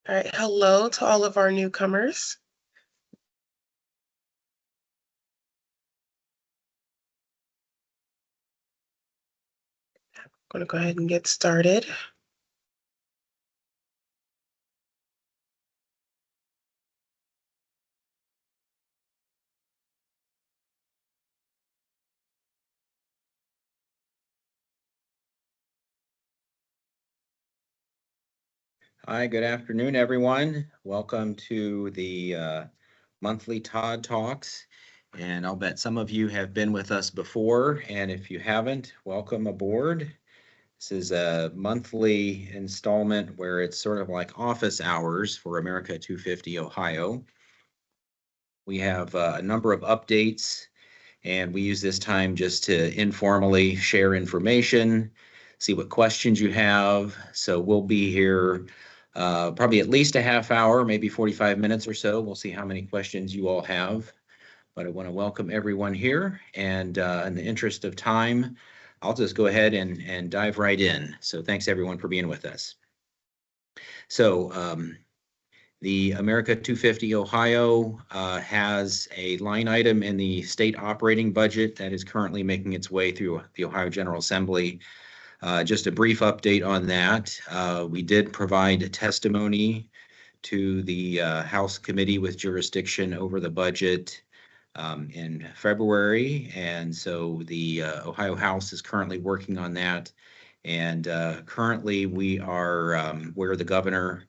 All right, hello to all of our newcomers. I'm going to go ahead and get started. Hi, good afternoon, everyone. Welcome to the monthly Todd Talks. And I'll bet some of you have been with us before, and if you haven't, welcome aboard. This is a monthly installment where it's sort of like office hours for America 250 Ohio. We have a number of updates, and we use this time just to informally share information, see what questions you have. So we'll be here probably at least a half hour, maybe 45 minutes or so. We'll see how many questions you all have. But I want to welcome everyone here. And in the interest of time, I'll just go ahead and dive right in. So thanks everyone for being with us. So the America 250 Ohio has a line item in the state operating budget that is currently making its way through the Ohio General Assembly. Just a brief update on that. We did provide testimony to the House Committee with jurisdiction over the budget in February. And so the Ohio House is currently working on that. And currently we are where the governor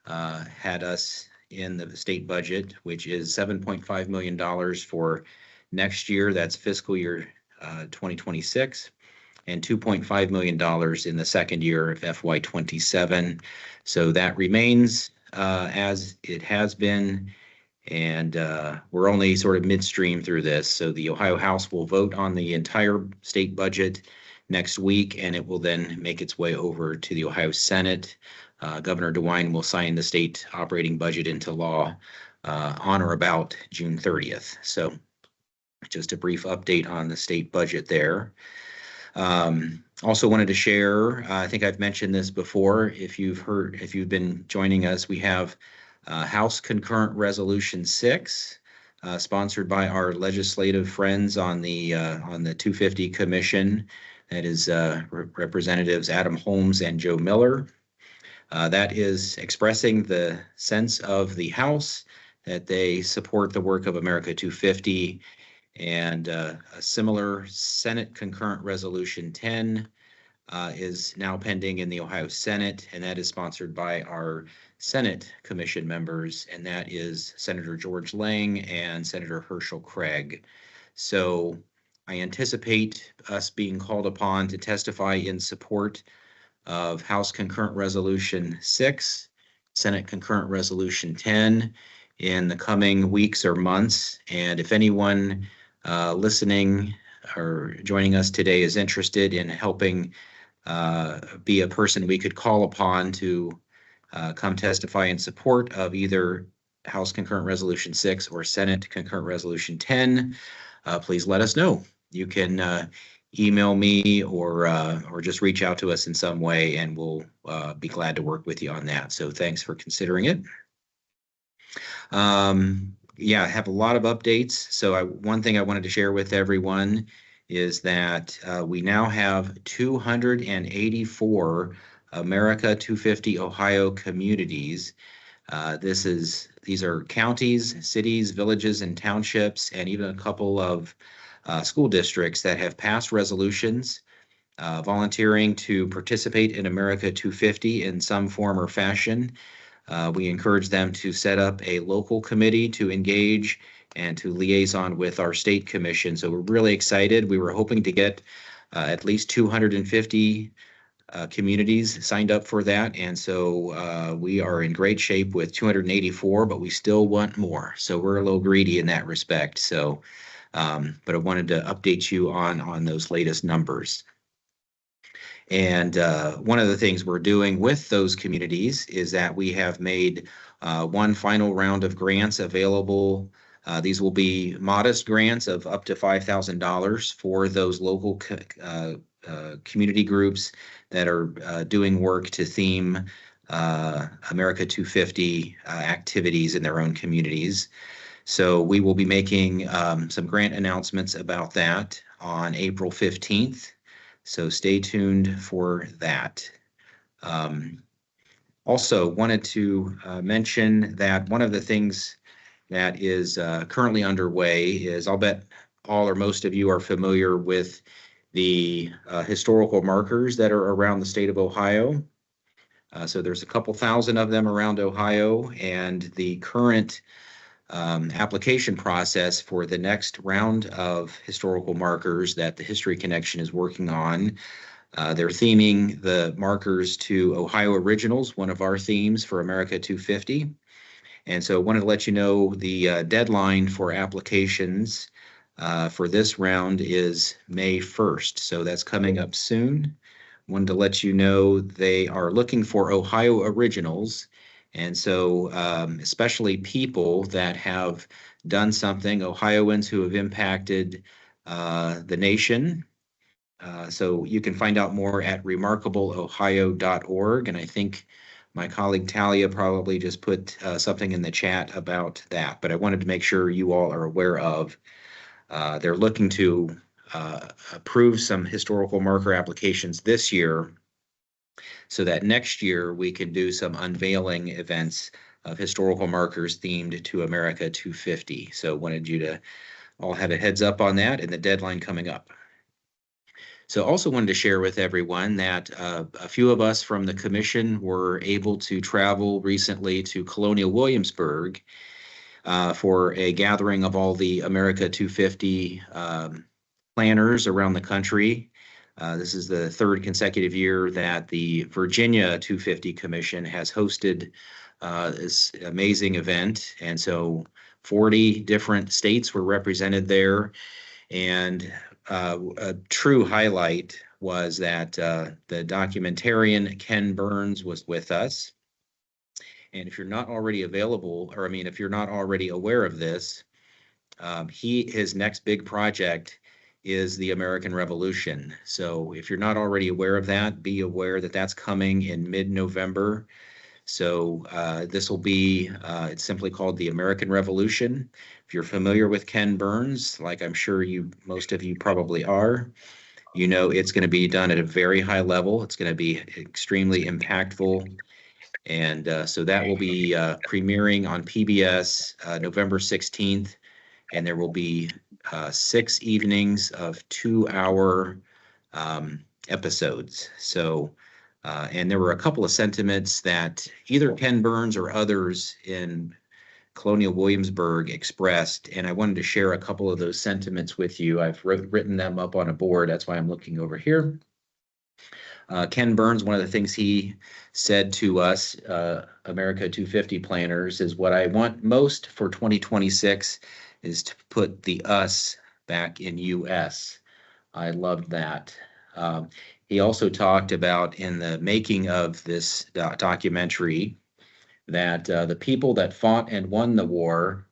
had us in the state budget, which is $7.5 million for next year. That's fiscal year 2026. And $2.5 million in the second year of FY27. So that remains as it has been. And we're only sort of midstream through this. So the Ohio House will vote on the entire state budget next week, and it will then make its way over to the Ohio Senate. Governor DeWine will sign the state operating budget into law on or about June 30th. So just a brief update on the state budget there. Also wanted to share, I think I've mentioned this before, if you've been joining us, we have House Concurrent Resolution 6, sponsored by our legislative friends on the 250 Commission. That is Representatives Adam Holmes and Joe Miller. That is expressing the sense of the House that they support the work of America 250. And a similar Senate Concurrent Resolution 10 is now pending in the Ohio Senate, and that is sponsored by our Senate Commission members, and that is Senator George Lang and Senator Herschel Craig. So I anticipate us being called upon to testify in support of House Concurrent Resolution 6, Senate Concurrent Resolution 10 in the coming weeks or months. And if anyone listening or joining us today is interested in helping be a person we could call upon to come testify in support of either House Concurrent Resolution 6 or Senate Concurrent Resolution 10, please let us know. You can email me or just reach out to us in some way, and we'll be glad to work with you on that. So thanks for considering it. Yeah, I have a lot of updates. So one thing I wanted to share with everyone is that we now have 284 America 250 Ohio communities. These are counties, cities, villages, and townships, and even a couple of school districts that have passed resolutions volunteering to participate in America 250 in some form or fashion. We encourage them to set up a local committee to engage and to liaison with our state commission. So we're really excited. We were hoping to get at least 250 communities signed up for that. And so we are in great shape with 284, but we still want more. So we're a little greedy in that respect. So, but I wanted to update you on those latest numbers. And one of the things we're doing with those communities is that we have made one final round of grants available. These will be modest grants of up to $5,000 for those local community groups that are doing work to theme America 250 activities in their own communities. So we will be making some grant announcements about that on April 15th. So stay tuned for that. Also wanted to mention that one of the things that is currently underway is, I'll bet all or most of you are familiar with the historical markers that are around the state of Ohio. So there's a couple thousand of them around Ohio, and the current application process for the next round of historical markers that the History Connection is working on. They're theming the markers to Ohio Originals, one of our themes for America 250. And so I wanted to let you know the deadline for applications for this round is May 1st. So that's coming up soon. Wanted to let you know they are looking for Ohio Originals. And so especially people that have done something, Ohioans who have impacted the nation. So you can find out more at remarkableohio.org. And I think my colleague Talia probably just put something in the chat about that, but I wanted to make sure you all are aware of. They're looking to approve some historical marker applications this year so that next year we can do some unveiling events of historical markers themed to America 250. So wanted you to all have a heads up on that and the deadline coming up. So also wanted to share with everyone that a few of us from the commission were able to travel recently to Colonial Williamsburg for a gathering of all the America 250 planners around the country. This is the third consecutive year that the Virginia 250 Commission has hosted this amazing event. And so 40 different states were represented there. And a true highlight was that the documentarian Ken Burns was with us. And if you're not already available, or I mean, if you're not already aware of this, his next big project is the American Revolution. So if you're not already aware of that, be aware that that's coming in mid-November. So this will be, it's simply called the American Revolution. If you're familiar with Ken Burns, like I'm sure most of you probably are, you know it's going to be done at a very high level. It's going to be extremely impactful. And so that will be premiering on PBS November 16th. And there will be 6 evenings of 2-hour episodes. So, and there were a couple of sentiments that either Ken Burns or others in Colonial Williamsburg expressed, and I wanted to share a couple of those sentiments with you. I've written them up on a board. That's why I'm looking over here. Ken Burns, one of the things he said to us, America 250 planners, is what I want most for 2026 is to put the us back in US. I loved that. He also talked about in the making of this documentary that the people that fought and won the war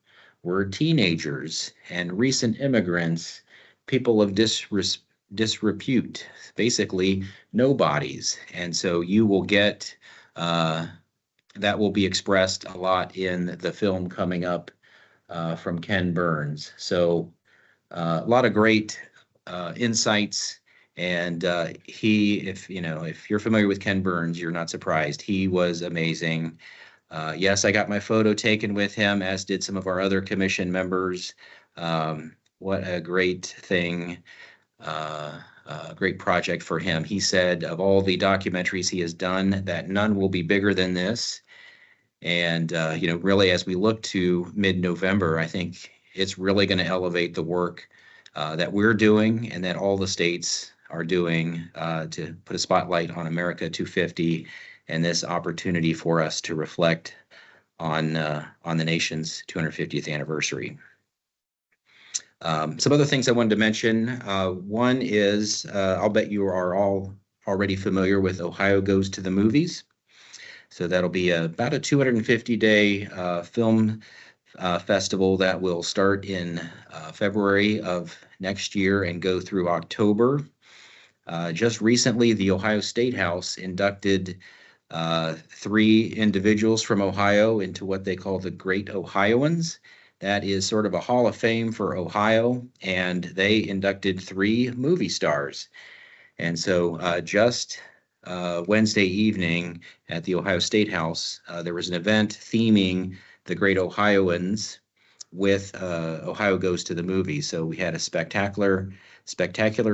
were teenagers and recent immigrants, people of disrepute, basically nobodies. And so you will get that will be expressed a lot in the film coming up from Ken Burns. So a lot of great insights. And if you're familiar with Ken Burns, you're not surprised. He was amazing. Yes, I got my photo taken with him, as did some of our other commission members. What a great thing, great project for him. He said of all the documentaries he has done, that none will be bigger than this. And, really, as we look to mid-November, I think it's really going to elevate the work that we're doing and that all the states are doing to put a spotlight on America 250 and this opportunity for us to reflect on the nation's 250th anniversary. Some other things I wanted to mention. One is, I'll bet you are all already familiar with Ohio Goes to the Movies. So that'll be about a 250-day film festival that will start in February of next year and go through October. Just recently, the Ohio State House inducted three individuals from Ohio into what they call the Great Ohioans. That is sort of a Hall of Fame for Ohio, and they inducted three movie stars. And so just Wednesday evening at the Ohio State House, there was an event theming the Great Ohioans with Ohio Goes to the Movie. So we had a spectacular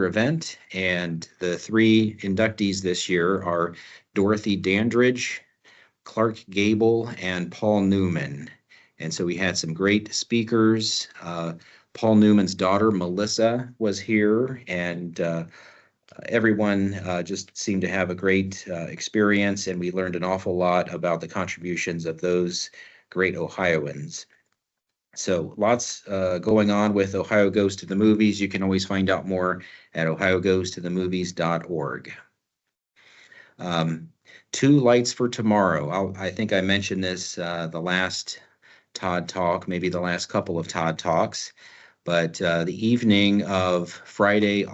event, and the three inductees this year are Dorothy Dandridge, Clark Gable, and Paul Newman. And so we had some great speakers. Paul Newman's daughter, Melissa, was here, and everyone just seemed to have a great experience, and we learned an awful lot about the contributions of those great Ohioans. So lots going on with Ohio Goes to the Movies. You can always find out more at ohiogoestothemovies.org. Two lights for tomorrow. I think I mentioned this the last Todd Talk, maybe the last couple of Todd Talks, but the evening of Friday,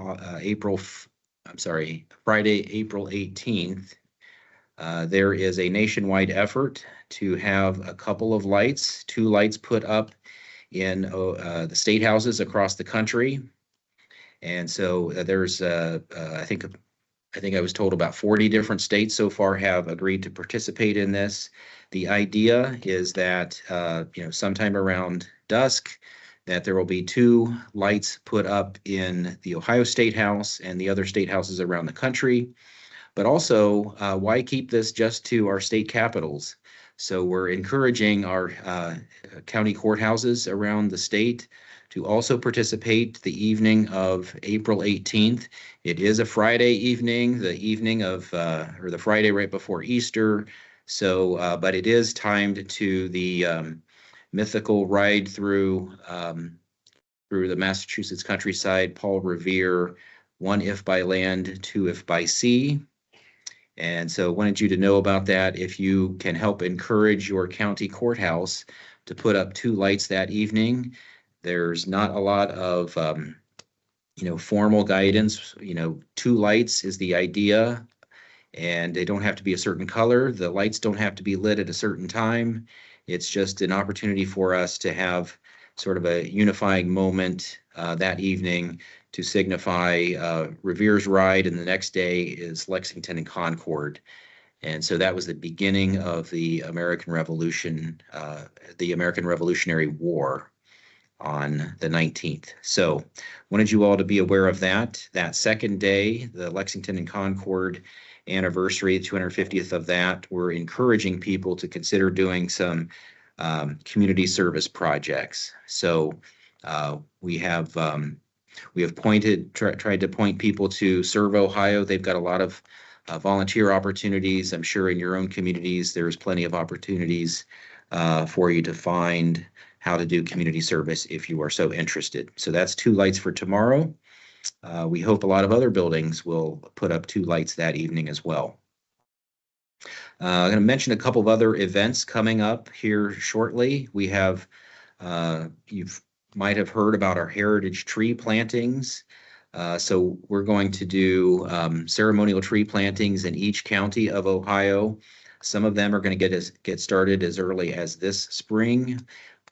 April 18th, there is a nationwide effort to have a couple of lights, two lights put up in the state houses across the country. And so there's, I think I was told about 40 different states so far have agreed to participate in this. The idea is that, sometime around dusk, that there will be two lights put up in the Ohio State House and the other state houses around the country. But also, why keep this just to our state capitals? So we're encouraging our county courthouses around the state to also participate the evening of April 18th. It is a Friday evening, the evening of, or the Friday right before Easter. So, but it is timed to the mythical ride through the Massachusetts countryside, Paul Revere, one if by land, two if by sea. And so wanted you to know about that. If you can help encourage your county courthouse to put up two lights that evening, there's not a lot of, formal guidance. Two lights is the idea, and they don't have to be a certain color. The lights don't have to be lit at a certain time. It's just an opportunity for us to have sort of a unifying moment that evening to signify Revere's ride, and the next day is Lexington and Concord. And so that was the beginning of the American Revolution, the American Revolutionary War on the 19th. So wanted you all to be aware of that. That second day, the Lexington and Concord anniversary, the 250th of that, we're encouraging people to consider doing some community service projects. So we have tried to point people to Serve Ohio. They've got a lot of volunteer opportunities. I'm sure in your own communities, there's plenty of opportunities for you to find how to do community service if you are so interested. So that's two lights for tomorrow. We hope a lot of other buildings will put up two lights that evening as well. I'm going to mention a couple of other events coming up here shortly. We have, you might have heard about our heritage tree plantings. So we're going to do ceremonial tree plantings in each county of Ohio. Some of them are going to get started as early as this spring.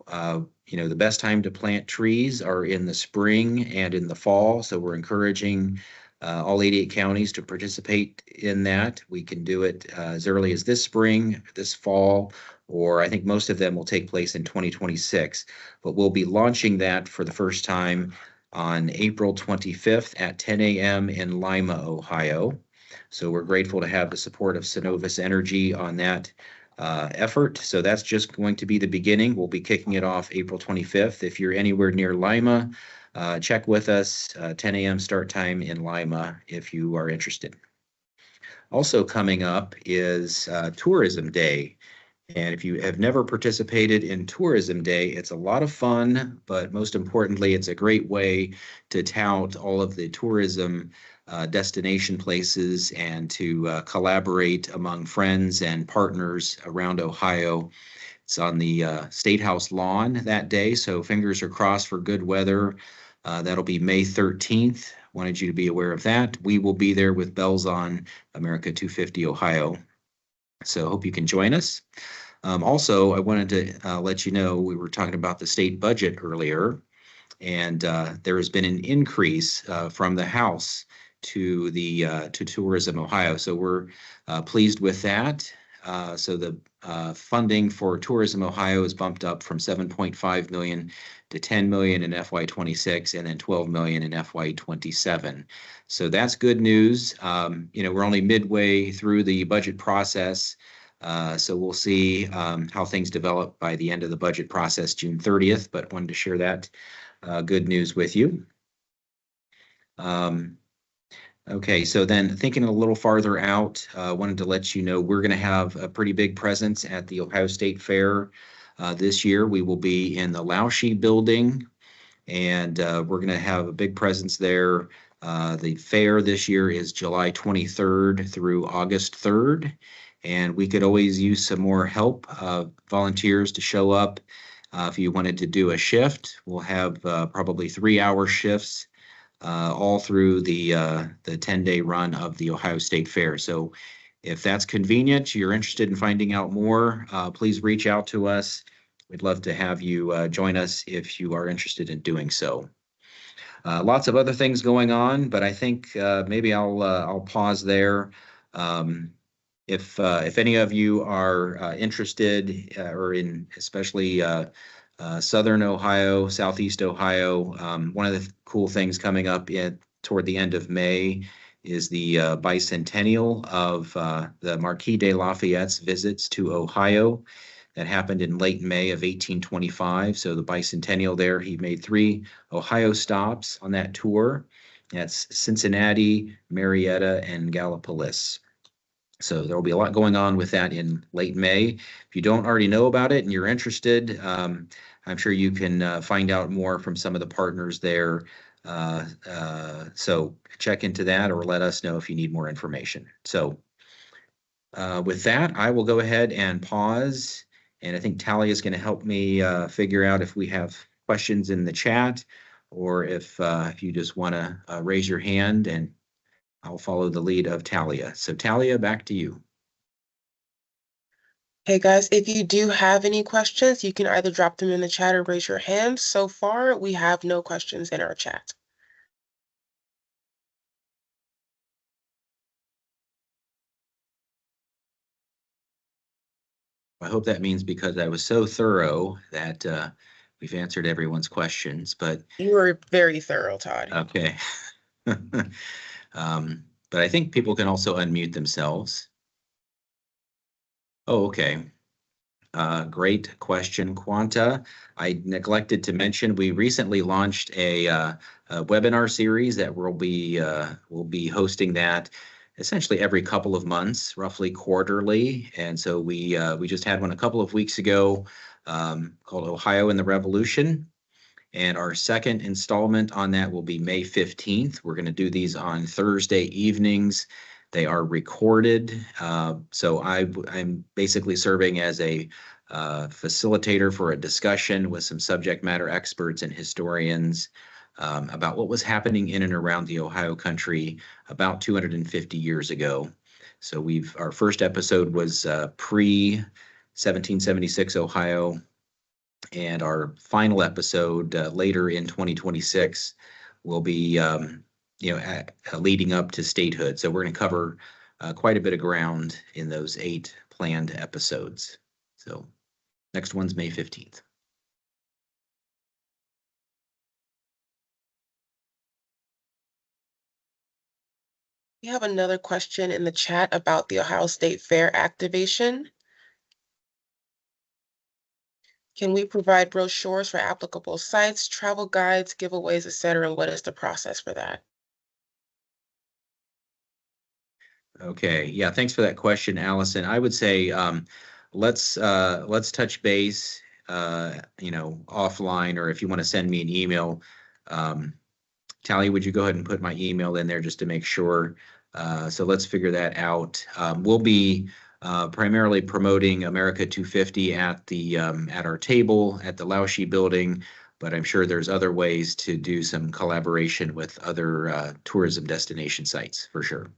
The best time to plant trees are in the spring and in the fall. So we're encouraging all 88 counties to participate in that. We can do it as early as this spring, this fall, or I think most of them will take place in 2026. But we'll be launching that for the first time on April 25th at 10 a.m. in Lima, Ohio. So we're grateful to have the support of Synovus Energy on that effort. So that's just going to be the beginning. We'll be kicking it off April 25th. If you're anywhere near Lima, check with us, 10 a.m. start time in Lima if you are interested. Also coming up is Tourism Day. And if you have never participated in Tourism Day, it's a lot of fun, but most importantly, it's a great way to tout all of the tourism destination places and to collaborate among friends and partners around Ohio. It's on the State House lawn that day, so fingers are crossed for good weather. That'll be May 13th. Wanted you to be aware of that. We will be there with bells on, America 250 Ohio. So I hope you can join us. Also, I wanted to let you know, we were talking about the state budget earlier, and there has been an increase from the House to the to Tourism Ohio. So we're pleased with that. So the funding for Tourism Ohio is bumped up from 7.5 million to 10 million in FY26 and then 12 million in FY27. So that's good news. We're only midway through the budget process. So we'll see how things develop by the end of the budget process, June 30th, but wanted to share that good news with you. Okay, so then thinking a little farther out, wanted to let you know we're going to have a pretty big presence at the Ohio State Fair this year. We will be in the Lauschie building, and we're going to have a big presence there. The fair this year is July 23rd through August 3rd, and we could always use some more help, volunteers to show up. If you wanted to do a shift, we'll have probably 3-hour shifts all through the 10-day run of the Ohio State Fair. So if that's convenient, you're interested in finding out more, please reach out to us. We'd love to have you join us if you are interested in doing so. Lots of other things going on, but I think maybe I'll pause there. If any of you are interested or in especially Southern Ohio, Southeast Ohio, one of the cool things coming up toward the end of May is the bicentennial of the Marquis de Lafayette's visits to Ohio. That happened in late May of 1825. So the bicentennial there, he made 3 Ohio stops on that tour. That's Cincinnati, Marietta, and Gallipolis. So there will be a lot going on with that in late May. If you don't already know about it and you're interested, I'm sure you can find out more from some of the partners there. So check into that or let us know if you need more information. So with that, I will go ahead and pause. And I think Talia is going to help me figure out if we have questions in the chat or if you just want to raise your hand, and I'll follow the lead of Talia. So Talia, back to you. Hey guys, if you do have any questions, you can either drop them in the chat or raise your hand. So far, we have no questions in our chat. I hope that means because I was so thorough that we've answered everyone's questions, but You were very thorough, Todd. okay. But I think people can also unmute themselves. Oh, okay. Great question, Quanta. I neglected to mention we recently launched a webinar series that we'll be hosting that essentially every couple of months, roughly quarterly. And so we just had one a couple of weeks ago called Ohio and the Revolution. And our second installment on that will be May 15th. We're going to do these on Thursday evenings. They are recorded. So I'm basically serving as a facilitator for a discussion with some subject matter experts and historians about what was happening in and around the Ohio country about 250 years ago. So our first episode was pre-1776 Ohio, and our final episode later in 2026 will be leading up to statehood. So we're going to cover quite a bit of ground in those 8 planned episodes. So next one's May 15th. We have another question in the chat about the Ohio State Fair activation. Can we provide brochures for applicable sites, travel guides, giveaways, etc.? And what is the process for that? Okay, yeah, thanks for that question, Allison. I would say let's touch base, offline, or if you want to send me an email. Tally, would you go ahead and put my email in there just to make sure? So let's figure that out. We'll be primarily promoting America 250 at our table at the Lauschie building, but I'm sure there's other ways to do some collaboration with other tourism destination sites for sure.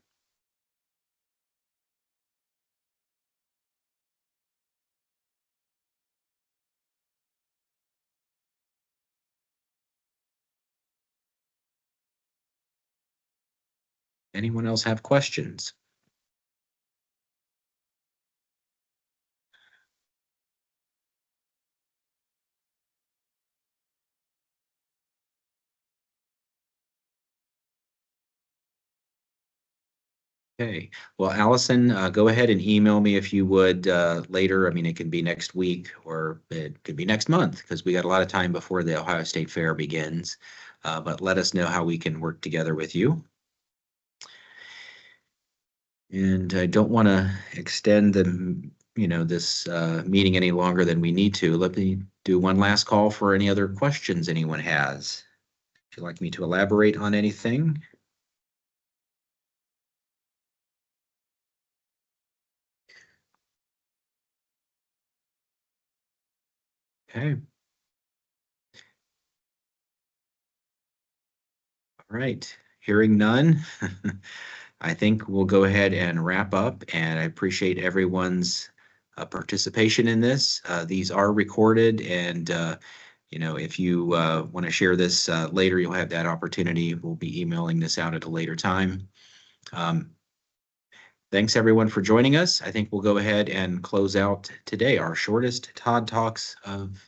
Anyone else have questions? Okay, well, Allison, go ahead and email me if you would later. I mean, it can be next week or it could be next month because we got a lot of time before the Ohio State Fair begins. But let us know how we can work together with you. And I don't want to extend this meeting any longer than we need to. Let me do one last call for any other questions anyone has. If you'd like me to elaborate on anything. Okay. All right. Hearing none, I think we'll go ahead and wrap up, and I appreciate everyone's participation in this. These are recorded, and if you want to share this later, you'll have that opportunity. We'll be emailing this out at a later time. Thanks everyone for joining us. I think we'll go ahead and close out today, our shortest Todd Talks of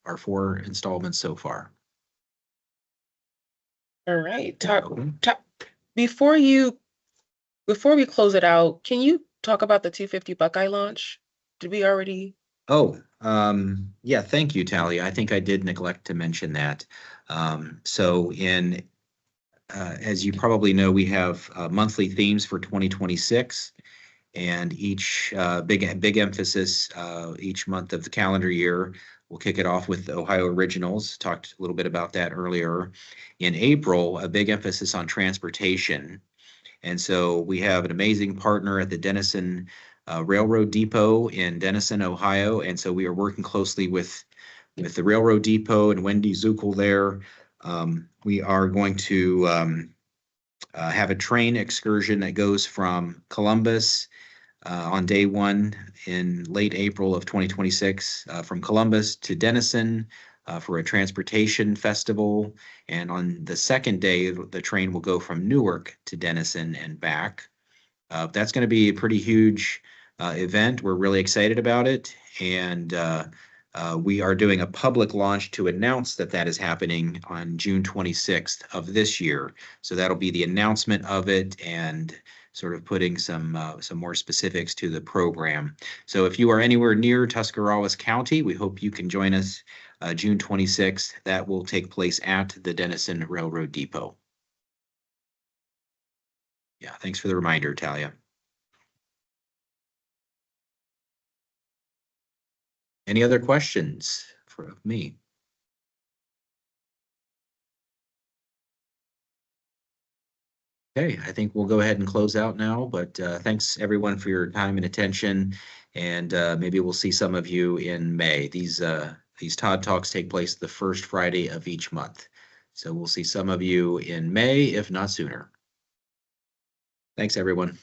our 4 installments so far. All right. Okay. Before we close it out, can you talk about the 250 Buckeye launch? Did we already? Oh, yeah, thank you, Talia. I think I did neglect to mention that. So as you probably know, we have monthly themes for 2026, and each big emphasis each month of the calendar year. We'll kick it off with the Ohio Originals. Talked a little bit about that earlier. In April, a big emphasis on transportation. And so we have an amazing partner at the Denison Railroad Depot in Denison, Ohio. And so we are working closely with the Railroad Depot and Wendy Zuckel there. We are going to have a train excursion that goes from Columbus on day 1 in late April of 2026, from Columbus to Denison for a transportation festival. And on the second day, the train will go from Newark to Denison and back. That's going to be a pretty huge event. We're really excited about it. And we are doing a public launch to announce that is happening on June 26th of this year. So that'll be the announcement of it and sort of putting some more specifics to the program. So if you are anywhere near Tuscarawas County, we hope you can join us June 26th. That will take place at the Denison Railroad Depot. Yeah, thanks for the reminder, Talia. Any other questions for me? Okay, I think we'll go ahead and close out now, but thanks everyone for your time and attention, and maybe we'll see some of you in May. These Todd Talks take place the first Friday of each month. So we'll see some of you in May, if not sooner. Thanks, everyone.